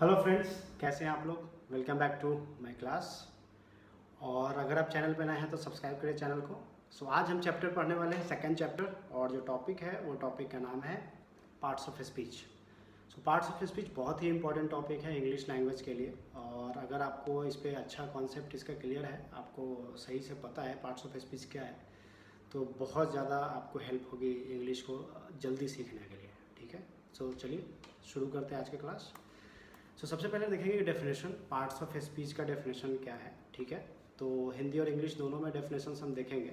Hello friends, कैसे हैं आप लोग। Welcome back to my class. और अगर आप चैनल पर नए हैं तो सब्सक्राइब करिए चैनल को। आज हम चैप्टर पढ़ने वाले हैं, सेकंड चैप्टर, और जो टॉपिक है वो टॉपिक का नाम है parts of speech. Parts of speech बहुत ही इंपॉर्टेंट टॉपिक है इंग्लिश लैंग्वेज के लिए। और अगर आपको इस पर अच्छा कॉन्सेप्ट इसका क्लियर है, आपको सही से पता है पार्ट्स ऑफ स्पीच क्या है, तो बहुत ज़्यादा आपको हेल्प होगी इंग्लिश को जल्दी सीखने के लिए। ठीक है, चलिए शुरू करते हैं आज की क्लास। सबसे पहले देखेंगे डेफिनेशन, पार्ट्स ऑफ स्पीच का डेफिनेशन क्या है। ठीक है, तो हिंदी और इंग्लिश दोनों में डेफिनेशन हम देखेंगे।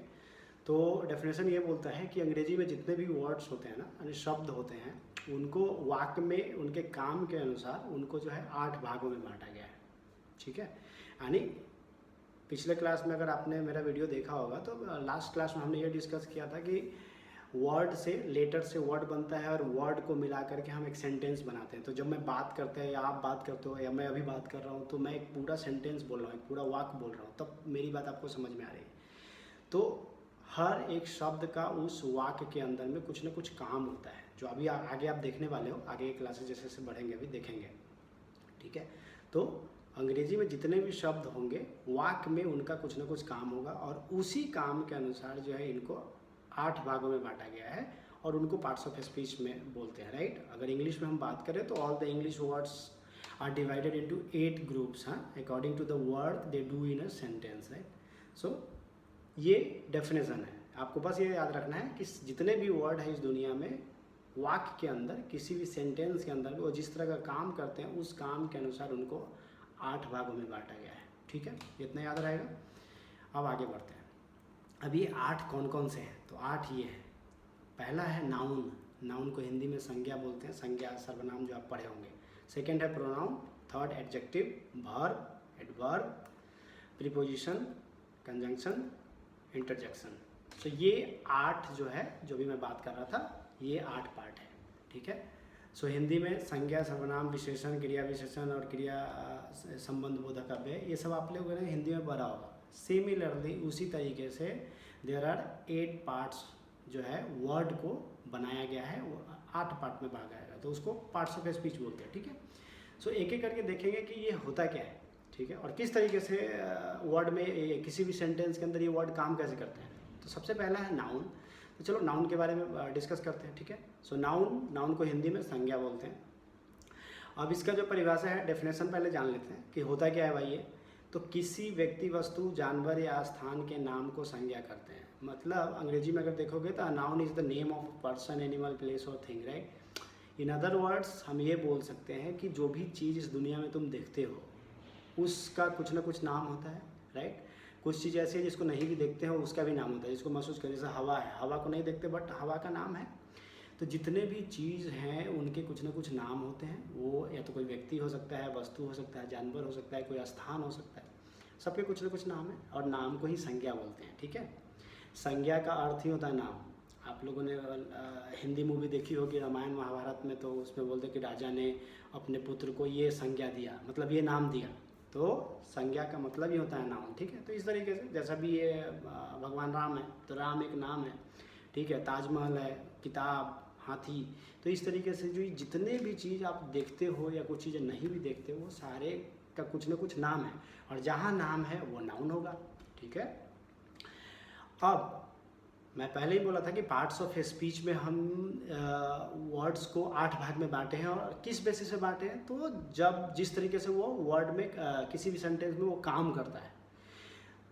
तो डेफिनेशन ये बोलता है कि अंग्रेजी में जितने भी वर्ड्स होते हैं ना, यानी शब्द होते हैं, उनको वाक्य में उनके काम के अनुसार उनको जो है 8 भागों में बांटा गया है। ठीक है, यानी पिछले क्लास में अगर आपने मेरा वीडियो देखा होगा तो लास्ट क्लास में हमने ये डिस्कस किया था कि वर्ड से, लेटर से वर्ड बनता है और वर्ड को मिला करके हम एक सेंटेंस बनाते हैं। तो जब मैं बात करते हैं या आप बात करते हो या मैं अभी बात कर रहा हूँ, तो मैं एक पूरा सेंटेंस बोल रहा हूँ, एक पूरा वाक्य बोल रहा हूँ, तब मेरी बात आपको समझ में आ रही है। तो हर एक शब्द का उस वाक्य के अंदर में कुछ ना कुछ काम होता है, जो अभी आगे आप देखने वाले हो, आगे क्लासेस जैसे जैसे बढ़ेंगे अभी देखेंगे। ठीक है, तो अंग्रेजी में जितने भी शब्द होंगे वाक्य में उनका कुछ ना कुछ काम होगा, और उसी काम के अनुसार जो है इनको 8 भागों में बांटा गया है और उनको पार्ट्स ऑफ स्पीच में बोलते हैं। राइट, अगर इंग्लिश में हम बात करें तो all the English words are divided into 8 groups, according to the work they do in a sentence. Right, ये डेफिनेशन है। आपको बस ये याद रखना है कि जितने भी वर्ड है इस दुनिया में, वाक्य के अंदर, किसी भी सेंटेंस के अंदर वो जिस तरह का काम करते हैं उस काम के अनुसार उनको 8 भागों में बांटा गया है। ठीक है, इतना याद रहेगा। अब आगे बढ़ते हैं। अब ये 8 कौन कौन से हैं, तो 8 ये हैं। पहला है नाउन। नाउन को हिंदी में संज्ञा बोलते हैं, संज्ञा सर्वनाम जो आप पढ़े होंगे। सेकंड है pronoun. Third adjective, verb, adverb, preposition, conjunction, interjection. ये 8 जो है, जो भी मैं बात कर रहा था, ये 8 पार्ट है। ठीक है, हिंदी में संज्ञा, सर्वनाम, विशेषण, क्रिया विशेषण और क्रिया संबंध बोधक अव्यय, ये सब आप लोगों ने हिंदी में पढ़ा होगा। सिमिलरली उसी तरीके से देयर आर 8 पार्ट्स जो है वर्ड को बनाया गया है, वो 8 पार्ट में भागा है, तो उसको पार्ट्स ऑफ स्पीच बोलते हैं। ठीक है, एक एक करके देखेंगे कि ये होता क्या है। ठीक है, और किस तरीके से वर्ड में, किसी भी सेंटेंस के अंदर ये वर्ड काम कैसे करते हैं। तो सबसे पहला है नाउन। तो चलो नाउन के बारे में डिस्कस करते हैं। ठीक है, नाउन को हिंदी में संज्ञा बोलते हैं। अब इसका जो परिभाषा है, डेफिनेशन पहले जान लेते हैं कि होता क्या है भाई ये। तो किसी व्यक्ति, वस्तु, जानवर या स्थान के नाम को संज्ञा करते हैं। मतलब अंग्रेजी में अगर देखोगे तो noun is the name of person, animal, place और thing. Right, in other words हम ये बोल सकते हैं कि जो भी चीज़ इस दुनिया में तुम देखते हो उसका कुछ ना कुछ नाम होता है। राइट, कुछ चीज़ ऐसी है जिसको नहीं भी देखते हो उसका भी नाम होता है, जिसको महसूस करें। जैसे हवा है, हवा को नहीं देखते बट हवा का नाम है। तो जितने भी चीज़ हैं उनके कुछ ना कुछ नाम होते हैं। वो या तो कोई व्यक्ति हो सकता है, वस्तु हो सकता है, जानवर हो सकता है, कोई स्थान हो सकता है, सबके कुछ ना कुछ नाम है, और नाम को ही संज्ञा बोलते हैं। ठीक है, संज्ञा का अर्थ ही होता है नाम। आप लोगों ने हिंदी मूवी देखी होगी, रामायण महाभारत में, तो उसमें बोलते कि राजा ने अपने पुत्र को ये संज्ञा दिया, मतलब ये नाम दिया। तो संज्ञा का मतलब ही होता है नाम। ठीक है, तो इस तरीके से जैसा भी ये भगवान राम है तो राम एक नाम है। ठीक है, ताजमहल है, किताब, हाथी। तो इस तरीके से जो जितने भी चीज़ आप देखते हो या कुछ चीज़ें नहीं भी देखते हो, वो सारे का कुछ ना कुछ नाम है, और जहाँ नाम है वो नाउन होगा। ठीक है, अब मैं पहले ही बोला था कि पार्ट्स ऑफ स्पीच में हम वर्ड्स को 8 भाग में बांटे हैं। और किस बेसिस पे बांटे हैं, तो जब जिस तरीके से वो वर्ड में किसी भी सेंटेंस में वो काम करता है।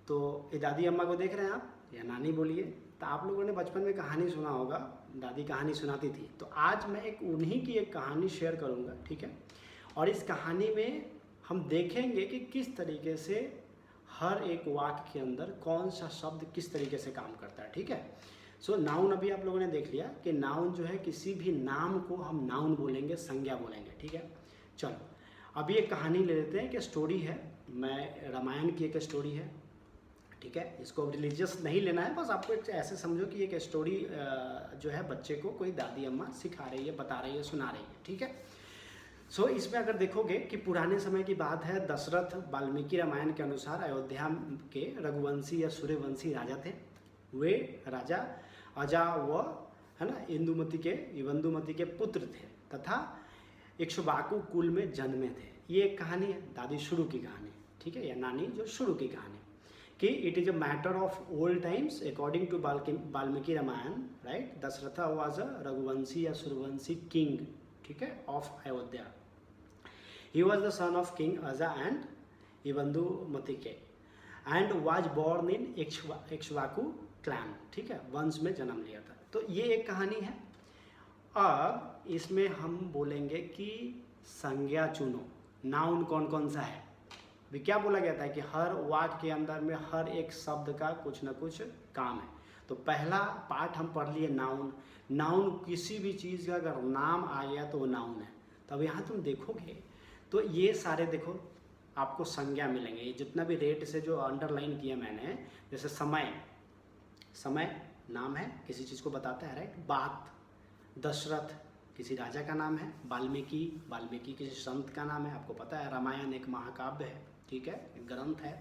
तो ये दादी अम्मा को देख रहे हैं आप, या नानी बोलिए, तो आप लोगों ने बचपन में कहानी सुना होगा, दादी कहानी सुनाती थी। तो आज मैं उन्हीं की एक कहानी शेयर करूँगा। ठीक है, और इस कहानी में हम देखेंगे कि किस तरीके से हर एक वाक्य के अंदर कौन सा शब्द किस तरीके से काम करता है। ठीक है, नाउन अभी आप लोगों ने देख लिया कि नाउन जो है, किसी भी नाम को हम नाउन बोलेंगे, संज्ञा बोलेंगे। ठीक है, चलो अभी एक कहानी ले लेते हैं कि स्टोरी है, मैं रामायण की एक स्टोरी है। ठीक है, इसको रिलीजियस नहीं लेना है, बस आपको एक ऐसे समझो कि एक स्टोरी जो है बच्चे को कोई दादी अम्मा सिखा रही है, बता रही है, सुना रही है। ठीक है, इसमें अगर देखोगे कि पुराने समय की बात है, दशरथ वाल्मीकि रामायण के अनुसार अयोध्या के रघुवंशी या सूर्यवंशी राजा थे। वे राजा अजा व है ना इंदुमती के पुत्र थे, तथा इक्ष्वाकु कुल में जन्मे थे। ये एक कहानी है, दादी शुरू की कहानी, ठीक है, या नानी जो शुरू की कहानी, कि it is a matter of old times according to Valmiki Ramayan, right. Dasharatha was a Raghuvanshi या सूर्यवंशी किंग, ठीक है, of Ayodhya. He was the son of king Aja and इबंधुमती and was born in Ikshvaku clan, ठीक है, वंश में जन्म लिया था। तो ये एक कहानी है। अब इसमें हम बोलेंगे कि संज्ञा चुनो, नाउन कौन कौन सा है। भी क्या बोला गया था कि हर वाक्य के अंदर में हर एक शब्द का कुछ ना कुछ काम है। तो पहला पार्ट हम पढ़ लिए नाउन। नाउन किसी भी चीज़ का अगर नाम आ गया तो वो नाउन है। तब यहाँ तुम देखोगे तो ये सारे देखो आपको संज्ञा मिलेंगे। ये जितना भी रेट से जो अंडरलाइन किया मैंने, जैसे समय, समय नाम है, किसी चीज़ को बताता है, राइट। बात, दशरथ किसी राजा का नाम है। वाल्मीकि, वाल्मीकि किसी संत का नाम है, आपको पता है। रामायण एक महाकाव्य है, ठीक है, एक ग्रंथ है।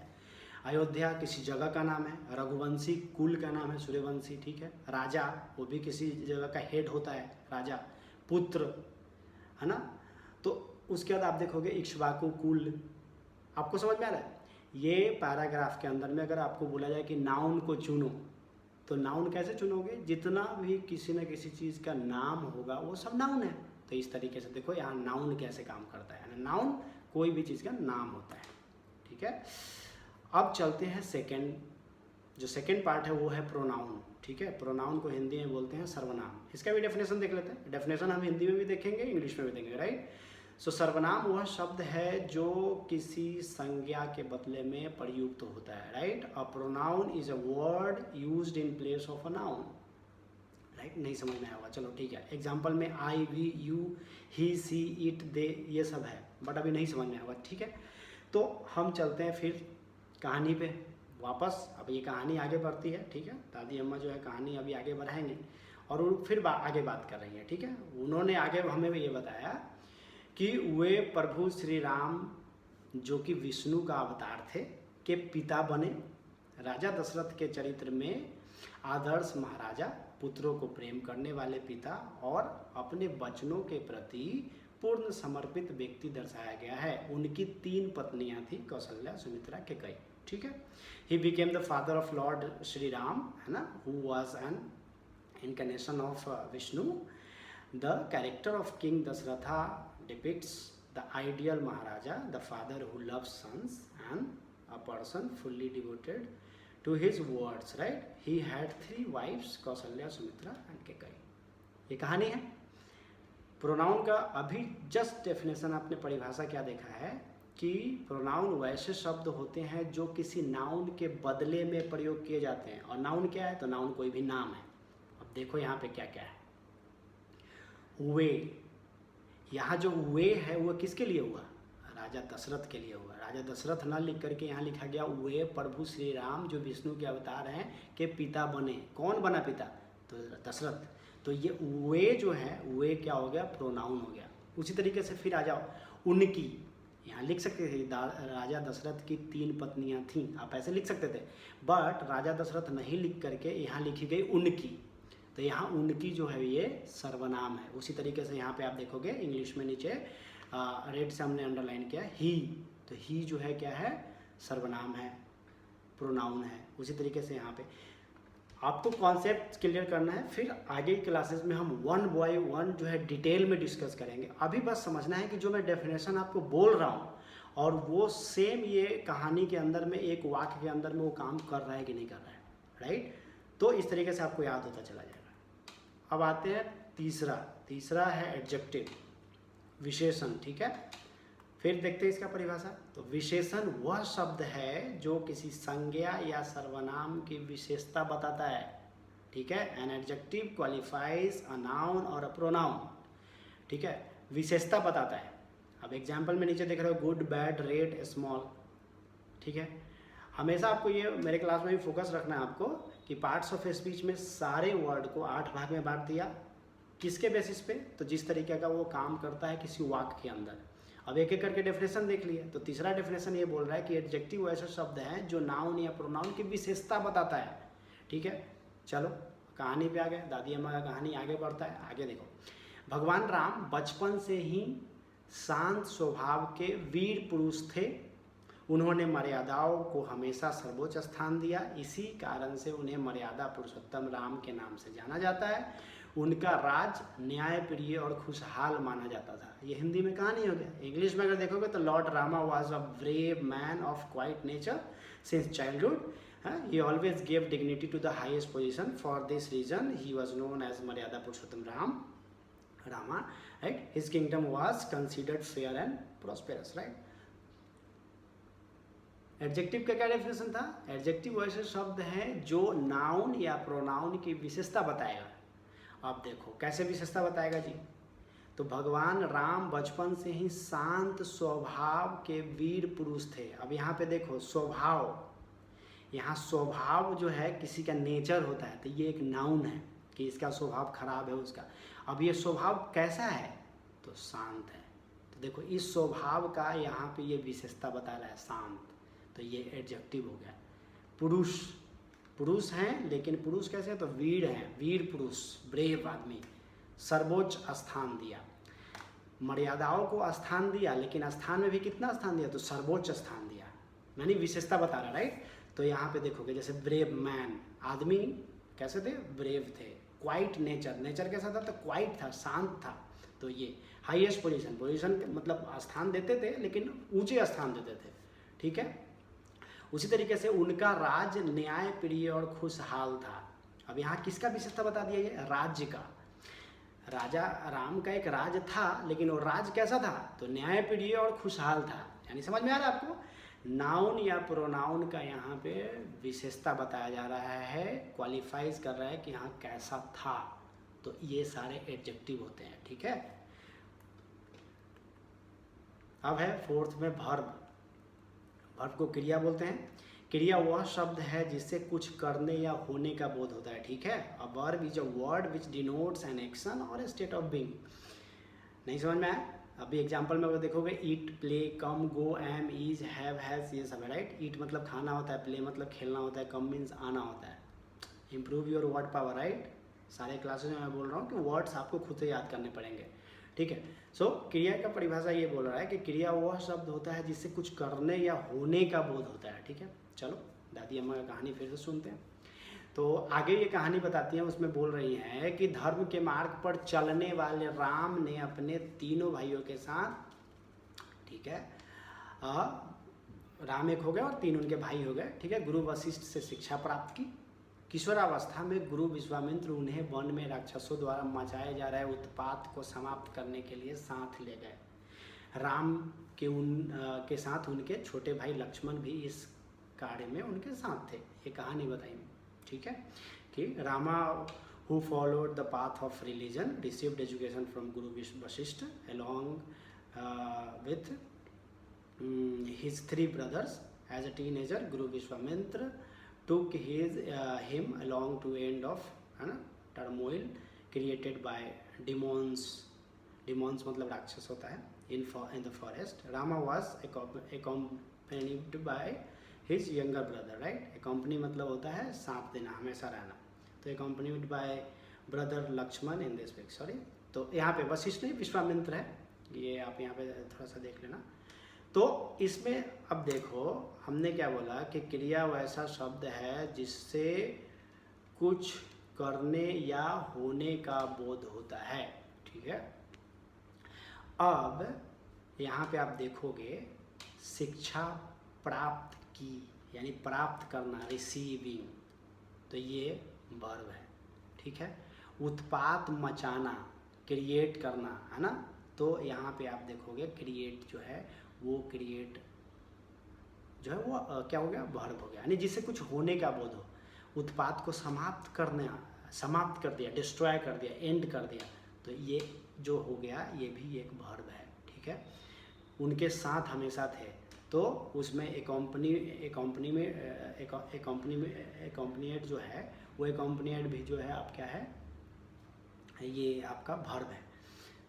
अयोध्या किसी जगह का नाम है। रघुवंशी कुल का नाम है, सूर्यवंशी, ठीक है। राजा वो भी किसी जगह का हेड होता है, राजा। पुत्र, है ना। तो उसके बाद आप देखोगे इक्ष्वाकु कुल, आपको समझ में आ रहा है। ये पैराग्राफ के अंदर में अगर आपको बोला जाए कि नाउन को चुनो, तो नाउन कैसे चुनोगे, जितना भी किसी न किसी चीज़ का नाम होगा वो सब नाउन है। तो इस तरीके से देखो यहाँ नाउन कैसे काम करता है। नाउन कोई भी चीज़ का नाम होता है, ठीक है। अब चलते हैं सेकेंड, जो सेकेंड पार्ट है वो है प्रोनाउन, ठीक है। प्रोनाउन को हिंदी में बोलते हैं सर्वनाम। इसका भी डेफिनेशन देख लेते हैं। डेफिनेशन हम हिंदी में भी देखेंगे, इंग्लिश में भी देखेंगे, राइट। सो सर्वनाम वह शब्द है जो किसी संज्ञा के बदले में प्रयुक्त होता है, right. A pronoun is a word used in place of a noun, right. नहीं समझ में आया होगा, चलो ठीक है। एग्जांपल में I, we, you, he, she, it, they, ये सब है, बट अभी नहीं समझ में आया होगा, ठीक है। तो हम चलते हैं फिर कहानी पे वापस। अब ये कहानी आगे बढ़ती है, ठीक है। दादी अम्मा जो है कहानी अभी आगे बढ़ाएंगे और वो फिर आगे बात कर रही हैं, ठीक है। उन्होंने आगे हमें ये बताया कि वे प्रभु श्री राम जो कि विष्णु का अवतार थे के पिता बने। राजा दशरथ के चरित्र में आदर्श महाराजा, पुत्रों को प्रेम करने वाले पिता और अपने बचनों के प्रति पूर्ण समर्पित व्यक्ति दर्शाया गया है। उनकी 3 पत्नियां थी, कौशल्या, सुमित्रा, कैकेयी, ठीक है। He became the father of lord Shri Ram, है ना, who was an incarnation of Vishnu. The character of King Dasratha depicts the ideal Maharaja, the father who loves sons and a person fully devoted to his words, right? He had 3 wives, Kausalya, Sumitra and Kaikeyi. ये कहानी है। Pronoun का अभी just definition आपने परिभाषा क्या देखा है कि प्रोनाउन वैसे शब्द होते हैं जो किसी नाउन के बदले में प्रयोग किए जाते हैं। और नाउन क्या है, तो नाउन कोई भी नाम है। अब देखो यहाँ पे क्या क्या है। वे, यहाँ जो वे है वो किसके लिए हुआ, राजा दशरथ के लिए हुआ। राजा दशरथ न लिख करके यहाँ लिखा गया वे प्रभु श्री राम जो विष्णु के अवतार हैं के पिता बने। कौन बना पिता, तो दशरथ। तो ये वे जो है वे क्या हो गया, प्रोनाउन हो गया। उसी तरीके से फिर आ जाओ उनकी, यहाँ लिख सकते थे राजा दशरथ की 3 पत्नियाँ थीं, आप ऐसे लिख सकते थे, बट राजा दशरथ नहीं लिख करके यहाँ लिखी गई उनकी। तो यहाँ उनकी जो है ये सर्वनाम है। उसी तरीके से यहाँ पे आप देखोगे इंग्लिश में नीचे रेड से हमने अंडरलाइन किया ही, तो ही जो है क्या है, सर्वनाम है, प्रोनाउन है। उसी तरीके से यहाँ पे आपको कॉन्सेप्ट क्लियर करना है। फिर आगे की क्लासेस में हम 1 बाय 1 जो है डिटेल में डिस्कस करेंगे। अभी बस समझना है कि जो मैं डेफिनेशन आपको बोल रहा हूँ और वो सेम ये कहानी के अंदर में एक वाक्य के अंदर में वो काम कर रहा है कि नहीं कर रहा है, राइट। तो इस तरीके से आपको याद होता चला जाएगा। अब आते हैं तीसरा है एडजेक्टिव, विशेषण, ठीक है। फिर देखते हैं इसका परिभाषा। तो विशेषण वह शब्द है जो किसी संज्ञा या सर्वनाम की विशेषता बताता है, ठीक है। An adjective qualifies a noun और अ प्रोनाउन, ठीक है, विशेषता बताता है। अब एग्जाम्पल में नीचे देख रहे हो गुड, बैड, रेड, स्मॉल, ठीक है। हमेशा आपको ये मेरे क्लास में भी फोकस रखना है आपको कि पार्ट्स ऑफ स्पीच में सारे वर्ड को 8 भाग में बांट दिया। किसके बेसिस पे, तो जिस तरीके का वो काम करता है किसी वाक्य के अंदर। अब एक एक करके डेफिनेशन देख लिया। तो तीसरा डेफिनेशन ये बोल रहा है कि एडजेक्टिव ऐसा शब्द है जो नाउन या प्रोनाउन की विशेषता बताता है, ठीक है। चलो कहानी पे आ गए, दादी अम्मा का कहानी आगे बढ़ता है। आगे देखो, भगवान राम बचपन से ही शांत स्वभाव के वीर पुरुष थे। उन्होंने मर्यादाओं को हमेशा सर्वोच्च स्थान दिया, इसी कारण से उन्हें मर्यादा पुरुषोत्तम राम के नाम से जाना जाता है। उनका राज न्यायप्रिय और खुशहाल माना जाता था। ये हिंदी में कहानी हो गया। इंग्लिश में अगर देखोगे तो Lord Rama was a brave man of quite nature since childhood. He always gave dignity to the highest position. For this reason, he was known as Maryada Purushottam Rama. Right? His kingdom was considered fair and prosperous. Right? Adjective का क्या definition था? Adjective वैसे शब्द है जो noun या pronoun की विशेषता बताएगा। अब देखो कैसे विशेषता बताएगा जी। तो भगवान राम बचपन से ही शांत स्वभाव के वीर पुरुष थे। अब यहाँ पे देखो स्वभाव, यहाँ स्वभाव जो है किसी का नेचर होता है, तो ये एक नाउन है कि इसका स्वभाव खराब है उसका। अब ये स्वभाव कैसा है? तो शांत है। तो देखो इस स्वभाव का यहाँ पे ये विशेषता बता रहा है शांत, तो ये एडजेक्टिव हो गया। पुरुष, पुरुष हैं लेकिन पुरुष कैसे है? तो वीर हैं, वीर पुरुष, ब्रेव आदमी। सर्वोच्च स्थान दिया, मर्यादाओं को स्थान दिया, लेकिन स्थान में भी कितना स्थान दिया? तो सर्वोच्च स्थान दिया, यानी विशेषता बता रहा, राइट। तो यहाँ पे देखोगे जैसे ब्रेव मैन, आदमी कैसे थे? ब्रेव थे। क्वाइट नेचर, नेचर कैसा था? तो क्वाइट था, शांत था। तो ये हाईएस्ट पोजीशन, पोजीशन मतलब स्थान देते थे लेकिन ऊंचे स्थान देते थे, ठीक है। उसी तरीके से उनका राज न्याय प्रिय और खुशहाल था। अब यहाँ किसका विशेषता बता दिया? ये राज्य का। राजा राम का एक राज था, लेकिन वो राज कैसा था? तो न्याय प्रिय और खुशहाल था। यानी समझ में आ रहा है आपको? नाउन या प्रोनाउन का यहाँ पे विशेषता बताया जा रहा है, क्वालिफाइज कर रहा है कि यहाँ कैसा था। तो ये सारे एडजेक्टिव होते हैं, ठीक है। अब है फोर्थ में वर्ब। वर्ब को क्रिया बोलते हैं। क्रिया वह शब्द है जिससे कुछ करने या होने का बोध होता है, ठीक है। A verb is a word which denotes an action और ए स्टेट ऑफ बीइंग। नहीं समझ में आया? अभी एग्जांपल में अगर देखोगे eat, play, come, go, am, is, have, has, ये सब है, राइट। ईट मतलब खाना होता है, प्ले मतलब खेलना होता है, कम मीन्स आना होता है। Improve your word power, right. सारे क्लासेस में मैं बोल रहा हूँ कि वर्ड्स आपको खुद से याद करने पड़ेंगे, ठीक है। सो क्रिया का परिभाषा ये बोल रहा है कि क्रिया वह शब्द होता है जिससे कुछ करने या होने का बोध होता है, ठीक है। चलो दादी अम्मा की कहानी फिर से सुनते हैं। तो आगे ये कहानी बताती हैं, उसमें बोल रही हैं कि धर्म के मार्ग पर चलने वाले राम ने अपने तीनों भाइयों के साथ, ठीक है, राम एक हो गए और तीन उनके भाई हो गए, ठीक है, गुरु वशिष्ठ से शिक्षा प्राप्त की। किशोरावस्था में गुरु विश्वामित्र उन्हें वन में राक्षसों द्वारा मचाए जा रहे उत्पात को समाप्त करने के लिए साथ ले गए। राम के साथ उनके छोटे भाई लक्ष्मण भी इस कार्य में उनके साथ थे। ये कहानी बताई, ठीक है, कि Rama who followed the path of religion received education from Guru Vasishtha along with his three brothers. As a teenager, Guru Vishwamitra took him along to end of turmoil created by demons. Demons मतलब राक्षस होता है in the forest. Rama was accompanied by his younger brother, right. Accompany मतलब होता है साथ देना, हमेशा रहना। तो accompanied by brother Lakshman in this week, sorry। तो यहाँ पे वशिष्ठ नहीं, विश्वामित्र है, ये आप यहाँ पे थोड़ा सा देख लेना। तो इसमें अब देखो हमने क्या बोला कि क्रिया वैसा शब्द है जिससे कुछ करने या होने का बोध होता है, ठीक है। अब यहाँ पे आप देखोगे शिक्षा प्राप्त की, यानी प्राप्त करना, रिसीविंग, तो ये वर्ब है, ठीक है। उत्पात मचाना, क्रिएट करना, है ना। तो यहाँ पे आप देखोगे क्रिएट जो है वो क्रिएट जो है वो क्या हो गया? वर्ब हो गया, यानी जिससे कुछ होने का बोध हो। उत्पात को समाप्त कर दिया, डिस्ट्रॉय कर दिया, एंड कर दिया, तो ये जो हो गया ये भी एक वर्ब है, ठीक है। उनके साथ हमेशा थे, तो उसमें एक्कम्पनीड जो है वो एक्कम्पनीड भी जो है आप क्या है, ये आपका वर्ब है।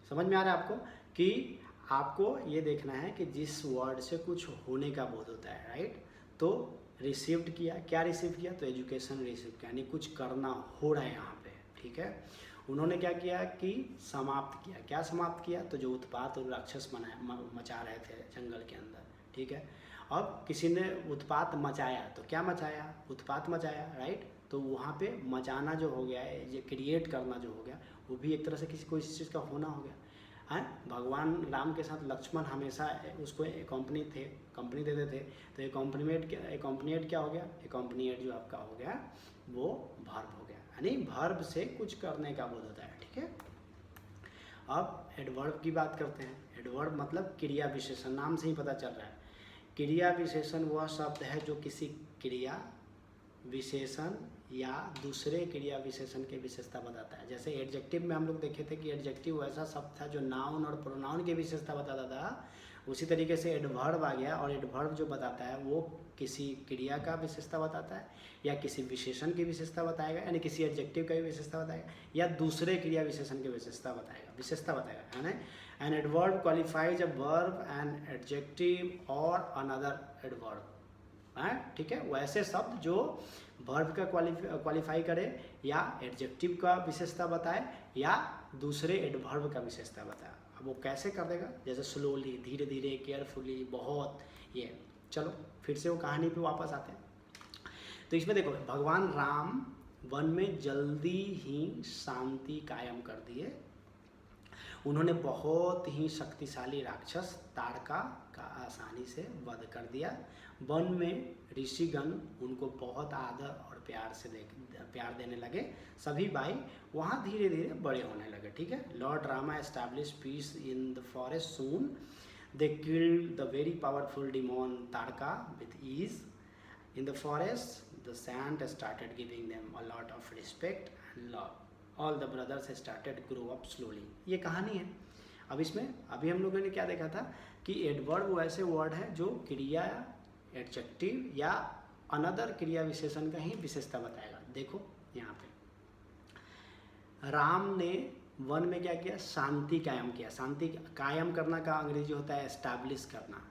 समझ में आ रहा है आपको कि आपको ये देखना है कि जिस वर्ड से कुछ होने का बोध होता है, राइट। तो रिसीव्ड किया, क्या रिसीव किया? तो एजुकेशन रिसीव किया, यानी कुछ करना हो रहा है यहाँ पे, ठीक है। उन्होंने क्या किया कि समाप्त किया। क्या समाप्त किया? तो जो उत्पात और राक्षस मचा रहे थे जंगल के अंदर, ठीक है। अब किसी ने उत्पात मचाया, तो क्या मचाया? उत्पात मचाया, राइट। तो वहाँ पे मचाना जो हो गया है, ये क्रिएट करना जो हो गया, वो भी एक तरह से कोई चीज़ का होना हो गया है। भगवान राम के साथ लक्ष्मण हमेशा उसको कंपनी देते थे। तो एकम्पनीएट क्या हो गया? एकम्पनीएट जो आपका हो गया वो वर्ब हो गया, यानी वर्ब से कुछ करने का बोध होता है, ठीक है। अब एडवर्ब की बात करते हैं। एडवर्ब मतलब क्रिया विशेषण, नाम से ही पता चल रहा है। क्रिया विशेषण वह शब्द है जो किसी क्रिया विशेषण या दूसरे क्रिया विशेषण की विशेषता बताता है। जैसे एडजेक्टिव में हम लोग देखे थे कि एडजेक्टिव वैसा शब्द था जो नाउन और प्रोनाउन की विशेषता बताता था। उसी तरीके से एडवर्ब आ गया, और एडवर्ब जो बताता है वो किसी क्रिया का विशेषता बताता है या किसी विशेषण की विशेषता बताएगा, यानी किसी एडजेक्टिव का भी विशेषता बताएगा या दूसरे क्रिया विशेषण की विशेषता बताएगा, है ना। An adverb qualifies a verb, an adjective और अनदर एडवर्ब, है, ठीक है। वैसे शब्द जो वर्ब का क्वालिफाई करे या एडजेक्टिव का विशेषता बताए या दूसरे एडवर्ब का विशेषता बताए। अब वो कैसे कर देगा? जैसे स्लोली, धीरे धीरे, केयरफुली, बहुत, ये। चलो फिर से वो कहानी पे वापस आते हैं। तो इसमें देखो, भगवान राम वन में जल्दी ही शांति कायम कर दिए। उन्होंने बहुत ही शक्तिशाली राक्षस ताड़का का आसानी से वध कर दिया। वन में ऋषिगण उनको बहुत आदर और प्यार देने लगे। सभी भाई वहाँ धीरे धीरे बड़े होने लगे, ठीक है। Lord Rama establish peace in the forest soon. They killed the very powerful demon Tadaka with ease. In the forest the saint started giving them a lot of respect and love. All the brothers started grow up slowly. ये कहानी है। अब इसमें अभी हम लोगों ने क्या देखा था कि एडवर्ब वैसे वर्ड है जो क्रिया, एडजेक्टिव या अनदर क्रिया विशेषण का ही विशेषता बताएगा। देखो यहाँ पे राम ने वन में क्या किया? शांति कायम किया। शांति कायम करना का अंग्रेजी होता है एस्टैब्लिश करना।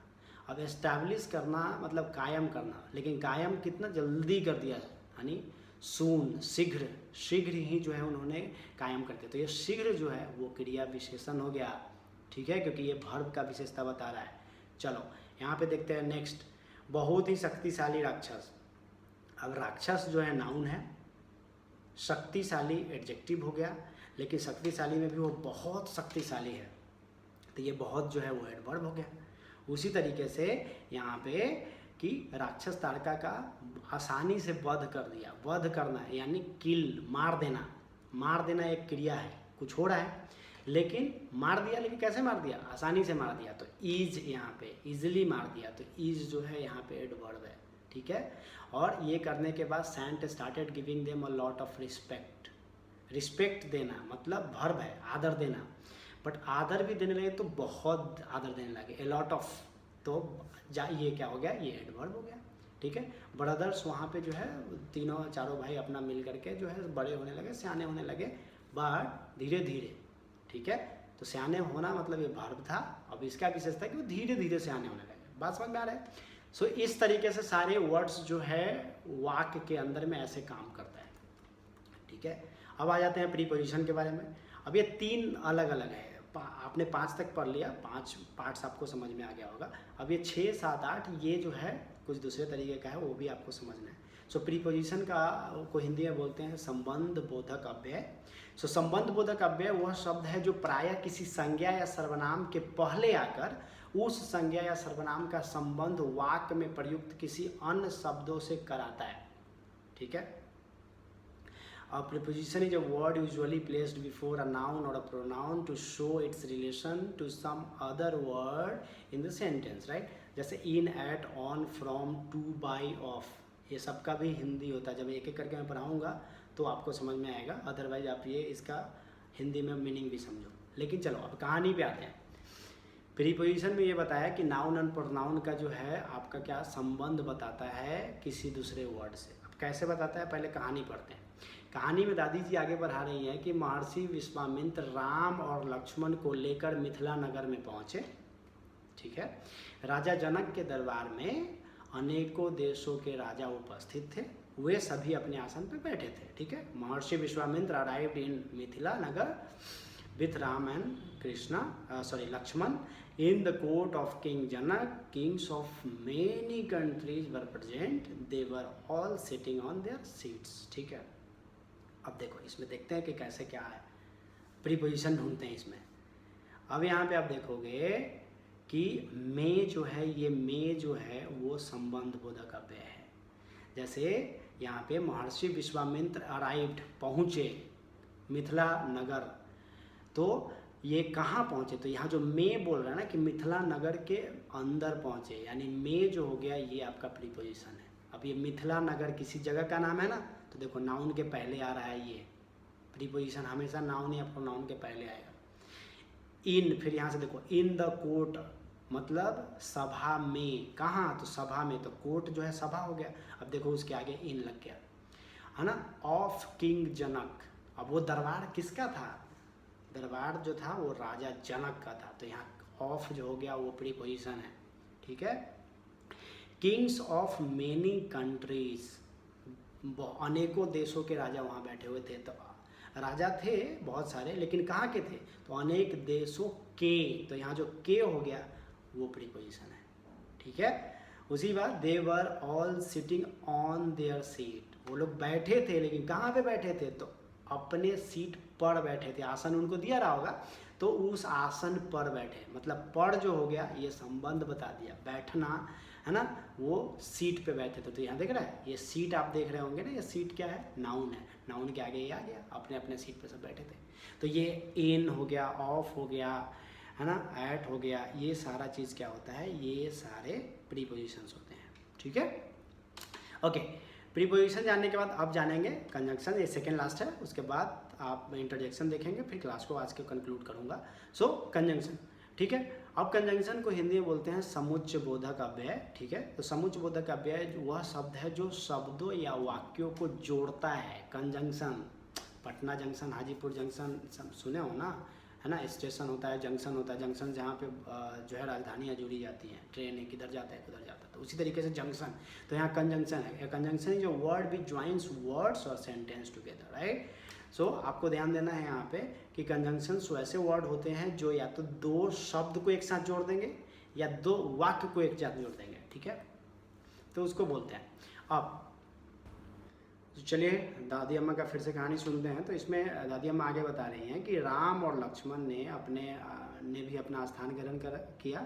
अब एस्टैब्लिश करना मतलब कायम करना, लेकिन कायम कितना जल्दी कर दिया, यानी सून, शीघ्र ही जो है उन्होंने कायम कर दिया। तो ये शीघ्र जो है वो क्रिया विशेषण हो गया, ठीक है, क्योंकि ये वर्ब का विशेषता बता रहा है। चलो यहाँ पे देखते हैं नेक्स्ट, बहुत ही शक्तिशाली राक्षस। अब राक्षस जो है नाउन है, शक्तिशाली एडजेक्टिव हो गया, लेकिन शक्तिशाली में भी वो बहुत शक्तिशाली है, तो ये बहुत जो है वो एडवर्ब हो गया। उसी तरीके से यहाँ पे कि राक्षस ताड़का का आसानी से वध कर दिया। वध करना यानी किल, मार देना एक क्रिया है, कुछ हो रहा है लेकिन मार दिया, लेकिन कैसे मार दिया? आसानी से मार दिया। तो ईज, यहाँ पे इजिली मार दिया, तो ईज जो है यहाँ पे एडवर्ब है, ठीक है। और ये करने के बाद saint started giving them a lot of respect. Respect देना मतलब वर्ब है, आदर देना, बट आदर भी देने लगे तो बहुत आदर देने लगे, ए लॉट ऑफ, तो ये क्या हो गया? ये एडवर्ब हो गया, ठीक है। ब्रदर्स वहाँ पे जो है चारों भाई अपना मिल करके जो है बड़े होने लगे, सियाने होने लगे, बट धीरे धीरे, ठीक है। तो सियाने होना मतलब ये वर्ब था। अब इसका विशेषता है कि वो धीरे धीरे सियाने होने लगे। बात समझ में आ रहा है? सो इस तरीके से सारे वर्ड्स जो है वाक्य के अंदर में ऐसे काम करता है, ठीक है। अब आ जाते हैं प्रीपोजिशन के बारे में। अब ये 3 अलग अलग है, आपने 5 तक पढ़ लिया, 5 पार्ट्स आपको समझ में आ गया होगा। अब ये 6, 7, 8 ये जो है कुछ दूसरे तरीके का है, वो भी आपको समझना है। सो प्रीपोजिशन को हिंदी में बोलते हैं संबंध बोधक अव्यय। सो संबंध बोधक अव्यय वह शब्द है जो प्रायः किसी संज्ञा या सर्वनाम के पहले आकर उस संज्ञा या सर्वनाम का संबंध वाक्य में प्रयुक्त किसी अन्य शब्दों से कराता है, ठीक है। A preposition is a word usually placed before a noun or a pronoun to show its relation to some other word in the sentence, right? जैसे in, at, on, from, to, by, of, ये सबका भी हिंदी होता है। जब एक एक करके मैं पढ़ाऊँगा तो आपको समझ में आएगा, अदरवाइज आप ये इसका हिंदी में मीनिंग भी समझो। लेकिन चलो अब कहानी पे आते हैं। प्रीपोजिशन में ये बताया कि नाउन और प्रोनाउन का जो है आपका क्या संबंध बताता है किसी दूसरे वर्ड से। अब कैसे बताता है, पहले कहानी पढ़ते हैं। कहानी में दादी जी आगे बढ़ा रही हैं कि महर्षि विश्वामित्र राम और लक्ष्मण को लेकर मिथिला नगर में पहुँचे, ठीक है। राजा जनक के दरबार में अनेकों देशों के राजा उपस्थित थे, वे सभी अपने आसन पर बैठे थे। ठीक है। Maharshi Vishwamitra arrived in Mithila Nagar with Ram and Lakshman in the court of King Janak. Kings of many countries were present. They were all sitting on their seats. ठीक है। अब देखो इसमें देखते हैं कि कैसे क्या है, प्रीपोजिशन ढूंढते हैं इसमें। अब यहाँ पे आप देखोगे कि में जो है, ये में जो है वो संबंध बोधक अव्यय है। जैसे यहाँ पे महर्षि विश्वामित्र अराइव्ड, पहुँचे मिथिला नगर, तो ये कहाँ पहुँचे, तो यहाँ जो मैं बोल रहा है ना कि मिथिला नगर के अंदर पहुँचे, यानी मैं जो हो गया ये आपका प्रीपोजिशन है। अब ये मिथिला नगर किसी जगह का नाम है ना, तो देखो नाउन के पहले आ रहा है, ये प्रीपोजिशन हमेशा नाउन या प्रोनाउन के पहले आएगा। इन, फिर यहाँ से देखो इन द कोर्ट, मतलब सभा में, कहाँ, तो सभा में, तो कोर्ट जो है सभा हो गया। अब देखो उसके आगे इन लग गया है ना, ऑफ किंग जनक। अब वो दरबार किसका था, दरबार जो था वो राजा जनक का था, तो यहाँ ऑफ जो हो गया वो प्रीपोजिशन है। ठीक है। किंग्स ऑफ मेनी कंट्रीज, अनेकों देशों के राजा वहाँ बैठे हुए थे, तो राजा थे बहुत सारे, लेकिन कहाँ के थे, तो अनेक देशों के, तो यहाँ जो के हो गया वो प्रीपोजिशन है। ठीक है। उसी बात they were all sitting on their seat, वो लोग बैठे थे, लेकिन कहाँ पे बैठे थे, तो अपने सीट पर बैठे थे। आसन उनको दिया रहा होगा, तो उस आसन पर बैठे, मतलब पर जो हो गया ये संबंध बता दिया, बैठना है ना, वो सीट पे बैठे थे। तो यहाँ देख रहा है, ये सीट आप देख रहे होंगे ना, ये सीट क्या है, नाउन है, नाउन के आगे ये आ गया, अपने अपने सीट पे सब बैठे थे। तो ये इन हो गया, ऑफ हो गया है ना, एट हो गया, ये सारा चीज़ क्या होता है, ये सारे प्रीपोजिशंस होते हैं। ठीक है। ओके, प्रीपोजिशन जानने के बाद अब जानेंगे कंजंक्शन, ये सेकेंड लास्ट है, उसके बाद आप इंट्रोडक्शन देखेंगे, फिर क्लास को आज के कंक्लूड करूँगा। सो कंजंक्शन, ठीक है। अब कंजंक्शन को हिंदी में बोलते हैं समुच्चय बोधक अव्यय। ठीक है। तो समुच्चय बोधक अव्यय वह शब्द है जो शब्दों या वाक्यों को जोड़ता है। Conjunction, Patna junction, Hajipur junction सुने हो ना, है ना, स्टेशन होता है, जंक्शन होता है, जंक्शन जहाँ पे जो है राजधानियाँ जुड़ी जाती हैं, ट्रेन किधर जाता है किधर जाता है, तो उसी तरीके से जंक्शन। तो यहाँ कंजंक्शन है, कंजंक्शन इज जो वर्ड विच ज्वाइंस वर्ड्स और सेंटेंस टुगेदर, राइट। सो आपको ध्यान देना है यहाँ पे कि कंजंक्शंस वैसे वर्ड होते हैं जो या तो दो शब्द को एक साथ जोड़ देंगे या दो वाक्य को एक साथ जोड़ देंगे। ठीक है, तो उसको बोलते हैं। अब तो चलिए दादी अम्मा का फिर से कहानी सुनते हैं। तो इसमें दादी अम्मा आगे बता रही हैं कि राम और लक्ष्मण ने भी अपना स्थान ग्रहण किया।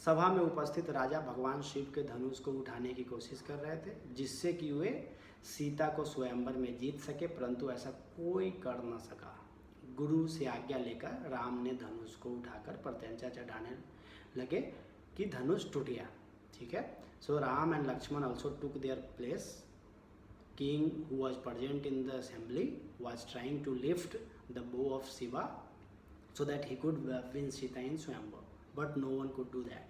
सभा में उपस्थित राजा भगवान शिव के धनुष को उठाने की कोशिश कर रहे थे, जिससे कि वे सीता को स्वयंवर में जीत सके, परंतु ऐसा कोई कर न सका। गुरु से आज्ञा लेकर राम ने धनुष को उठाकर प्रत्यंचा चढ़ाने लगे कि धनुष टूट गया। ठीक है। So Ram and Lakshman also took their place. King who was present in the assembly was trying to lift the bow of Shiva so that he could win Sita in Swayamvar, but no one could do that.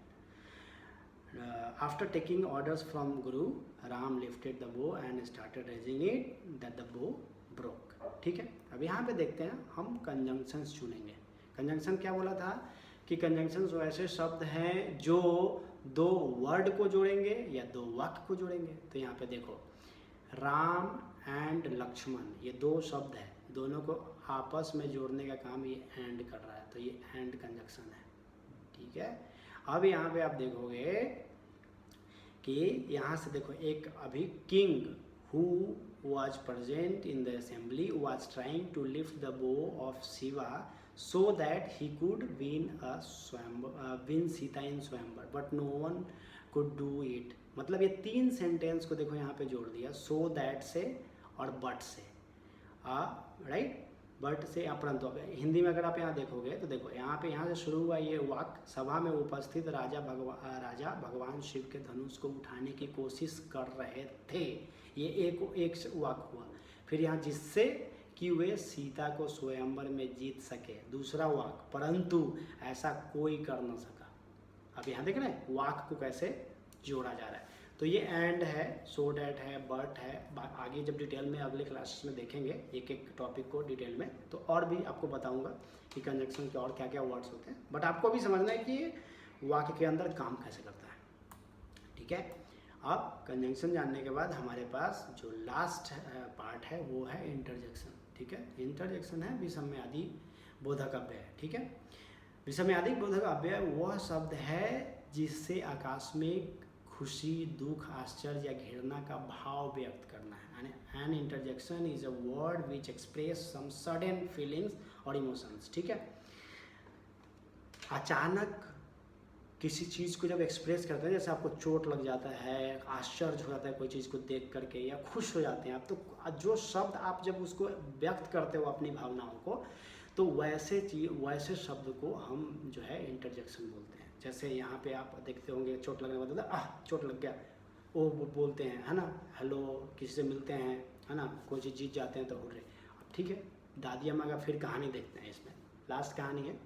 After taking orders from Guru, Ram lifted the bow and started raising it, that the bow broke. ठीक है। अब यहाँ पे देखते हैं हम conjunctions चुनेंगे। Conjunction क्या बोला था कि कंजंक्शंस ऐसे शब्द हैं जो दो वर्ड को जोड़ेंगे या दो वाक्य को जोड़ेंगे। तो यहाँ पे देखो राम एंड लक्ष्मण, ये दो शब्द हैं, दोनों को आपस में जोड़ने का काम ये एंड कर रहा है, तो ये एंड कंजंक्शन है। ठीक है। अब यहाँ पे आप देखोगे कि यहाँ से देखो एक अभी king who was present in the assembly was trying to lift the bow of Shiva so that he could win Sita in Swayamvar, but no one could do it. मतलब ये तीन सेंटेंस को देखो यहाँ पे जोड़ दिया, so that से और but से, राइट, बट से अपरंतु। हिंदी में अगर आप यहाँ देखोगे तो देखो यहाँ से शुरू हुआ ये वाक्य, सभा में उपस्थित राजा भगवान शिव के धनुष को उठाने की कोशिश कर रहे थे, ये एक वाक्य हुआ। फिर यहाँ जिससे कि वे सीता को स्वयंवर में जीत सके, दूसरा वाक्य, परंतु ऐसा कोई कर न सका। अब यहाँ देख रहे हैं वाक्य को कैसे जोड़ा जा रहा है। तो ये एंड है, सो डैट है, बट है। आगे जब डिटेल में अगले क्लासेस में देखेंगे एक एक टॉपिक को डिटेल में, तो और भी आपको बताऊंगा कि कंजंक्शन के और क्या क्या वर्ड्स होते हैं, बट आपको भी समझना है कि वाक्य के अंदर काम कैसे करता है। ठीक है। अब कंजंक्शन जानने के बाद हमारे पास जो लास्ट पार्ट है वो है इंटरजेक्शन। ठीक है, इंटरजेक्शन है विषम्यादि बोधक अव्यय। ठीक है, विषम्यादि बोधक अव्यय वह शब्द है जिससे आकस्मिक खुशी, दुख, आश्चर्य या घृणा का भाव व्यक्त करना है। An interjection is a word which express some sudden feelings और इमोशंस। ठीक है, अचानक किसी चीज़ को जब एक्सप्रेस करते हैं, जैसे आपको चोट लग जाता है, आश्चर्य हो जाता है कोई चीज़ को देख करके, या खुश हो जाते हैं आप, तो जो शब्द आप जब उसको व्यक्त करते हो अपनी भावनाओं को, तो वैसे शब्द को हम जो है इंटरजेक्शन बोलते हैं। जैसे यहाँ पे आप देखते होंगे चोट लगने के बाद चोट लग गया, वो बोलते हैं, है ना, हेलो, किसी से मिलते हैं, है ना, कोई चीज़ जीत जाते हैं तो हो रहे। अब ठीक है, दादी अम्मा का फिर कहानी देखते हैं, इसमें लास्ट कहानी है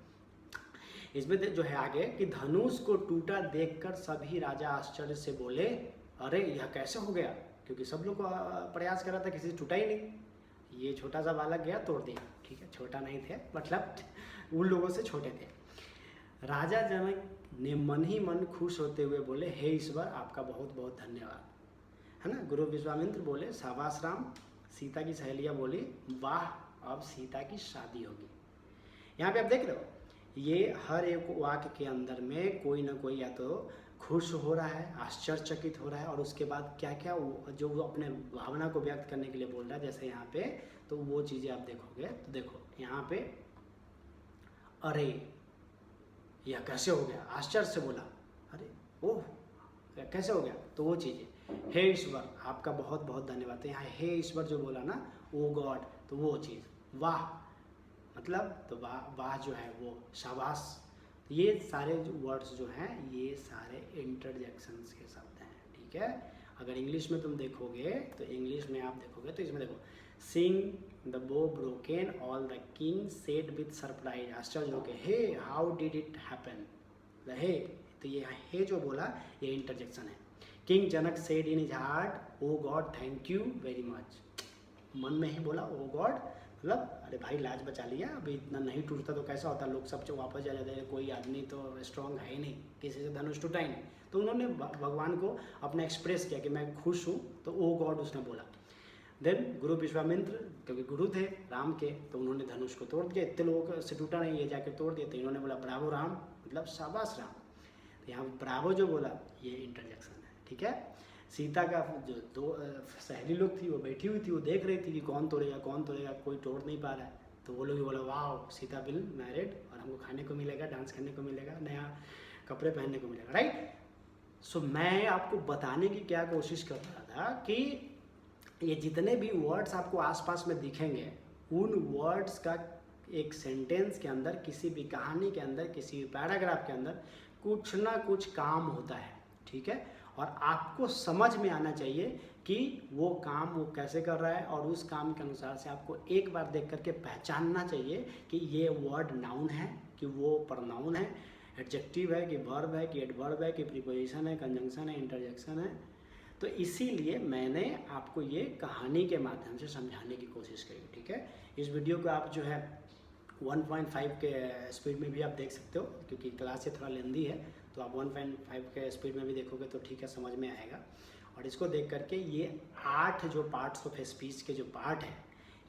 इसमें जो है आगे कि धनुष को टूटा देखकर सभी राजा आश्चर्य से बोले, अरे यह कैसे हो गया, क्योंकि सब लोग प्रयास कर रहा था, किसी से टूटा ही नहीं, ये छोटा सा बालक गया तोड़ दिया। ठीक है, छोटा नहीं थे, मतलब उन लोगों से छोटे थे। राजा जनक ने मन ही मन खुश होते हुए बोले, हे ईश्वर, आपका बहुत बहुत धन्यवाद, है ना। गुरु विश्वामित्र बोले, शाबाश राम। सीता की सहेलियाँ बोली, वाह, अब सीता की शादी होगी। यहाँ पे आप देख रहे हो, ये हर एक वाक्य के अंदर में कोई ना कोई या तो खुश हो रहा है, आश्चर्यचकित हो रहा है, और उसके बाद क्या क्या जो वो अपने भावना को व्यक्त करने के लिए बोल रहा है, जैसे यहाँ पे, तो वो चीज़ें आप देखोगे। तो देखो यहाँ पे, अरे यह कैसे हो गया, आश्चर्य से बोला, अरे ओह कैसे हो गया, तो वो चीज़ें, हे ईश्वर, आपका बहुत बहुत धन्यवाद। तो यहाँ हे ईश्वर जो बोला ना, ओ गॉड, तो वो चीज़, वाह, मतलब तो वाह जो है वो शाबाश। ये सारे जो वर्ड्स जो हैं, ये सारे इंटरजेक्शंस के शब्द हैं। ठीक है, अगर इंग्लिश में तुम देखोगे, तो इंग्लिश में आप देखोगे तो इसमें देखो, seeing the bow broken all the king said with surprise, आश्चर्य होके, hey how did it happen, the hey, तो ये हे जो बोला ये इंटरजेक्शन है। King Janak said in his heart, oh God thank you very much, मन में ही बोला ओ गॉड, मतलब अरे भाई लाज बचा लिया, अभी इतना नहीं टूटता तो कैसा होता, लोग सब जो वापस जा जाते हैं, कोई आदमी तो स्ट्रांग है ही नहीं, किसी से धनुष टूटा ही नहीं। तो उन्होंने भगवान को अपना एक्सप्रेस किया कि मैं खुश हूँ, तो ओ गॉड उसने बोला। देन गुरु विश्वामित्र, क्योंकि गुरु थे राम के, तो उन्होंने धनुष को तोड़ दिया, इतने लोगों से टूटा नहीं, ये जाके तोड़ दिया, तो इन्होंने बोला ब्रावो राम, मतलब शाबाश राम। तो यहाँ ब्रावो जो बोला ये इंटरजेक्शन है। ठीक है, सीता का जो दो सहेली लोग थी वो बैठी हुई थी, वो देख रही थी कि कौन तोड़ेगा, कोई तोड़ नहीं पा रहा है, तो वो लोग बोला, वाह, सीता विल मैरिड, और हमको खाने को मिलेगा, डांस करने को मिलेगा, नया कपड़े पहनने को मिलेगा, राइट। सो मैं आपको बताने की क्या कोशिश कर रहा था कि ये जितने भी वर्ड्स आपको आसपास में दिखेंगे, उन वर्ड्स का एक सेंटेंस के अंदर, किसी भी कहानी के अंदर, किसी भी पैराग्राफ के अंदर कुछ ना कुछ काम होता है। ठीक है, और आपको समझ में आना चाहिए कि वो काम वो कैसे कर रहा है, और उस काम के अनुसार से आपको एक बार देख करके पहचानना चाहिए कि ये वर्ड नाउन है, कि वो प्रनाउन है, एडजेक्टिव है, कि वर्ब है, कि एडवर्ब है, कि प्रीपोजिशन है, कंजंक्शन है, इंटरजेक्शन है। तो इसीलिए मैंने आपको ये कहानी के माध्यम से समझाने की कोशिश करी। ठीक है, इस वीडियो को आप जो है 1.5 के स्पीड में भी आप देख सकते हो, क्योंकि क्लास ये थोड़ा लेंदी है, तो आप 1.5 के स्पीड में भी देखोगे तो ठीक है, समझ में आएगा। और इसको देख करके ये 8 जो पार्ट्स ऑफ स्पीच के जो पार्ट हैं,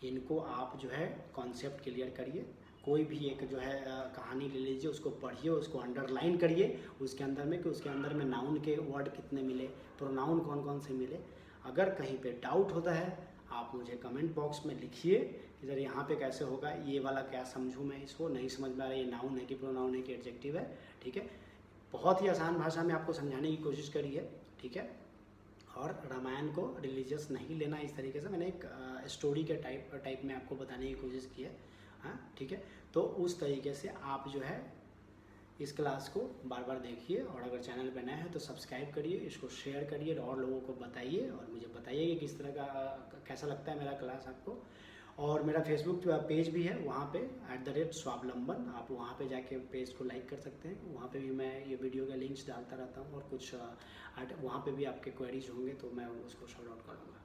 इनको आप जो है कॉन्सेप्ट क्लियर करिए। कोई भी एक जो है कहानी ले लीजिए, उसको पढ़िए, उसको अंडरलाइन करिए उसके अंदर में, कि उसके अंदर में नाउन के वर्ड कितने मिले, प्रोनाउन कौन कौन से मिले। अगर कहीं पे डाउट होता है, आप मुझे कमेंट बॉक्स में लिखिए कि सर यहाँ पे कैसे होगा, ये वाला क्या समझूँ मैं, इसको नहीं समझ में आ रहा है, ये नाउन है कि प्रोनाउन है कि एडजेक्टिव है। ठीक है, बहुत ही आसान भाषा में आपको समझाने की कोशिश करी है। ठीक है, और रामायण को रिलीजियस नहीं लेना, इस तरीके से मैंने एक स्टोरी के टाइप में आपको बताने की कोशिश की है। हाँ, ठीक है, तो उस तरीके से आप जो है इस क्लास को बार बार देखिए, और अगर चैनल पे नए हैं तो सब्सक्राइब करिए, इसको शेयर करिए और लोगों को बताइए, और मुझे बताइए कि किस तरह का कैसा लगता है मेरा क्लास आपको। और मेरा फेसबुक पेज भी है, वहाँ पे @स्वावलंबन, आप वहाँ पे जाके पेज को लाइक कर सकते हैं। वहाँ पे भी मैं ये वीडियो के लिंक्स डालता रहता हूँ, और कुछ वहाँ पे भी आपके क्वेरीज होंगे तो मैं उसको सॉर्ट आउट करूँगा।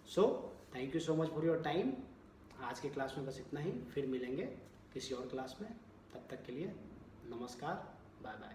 So thank you so much for your time. आज की क्लास में बस इतना ही, फिर मिलेंगे किसी और क्लास में, तब तक के लिए नमस्कार, बाय बाय।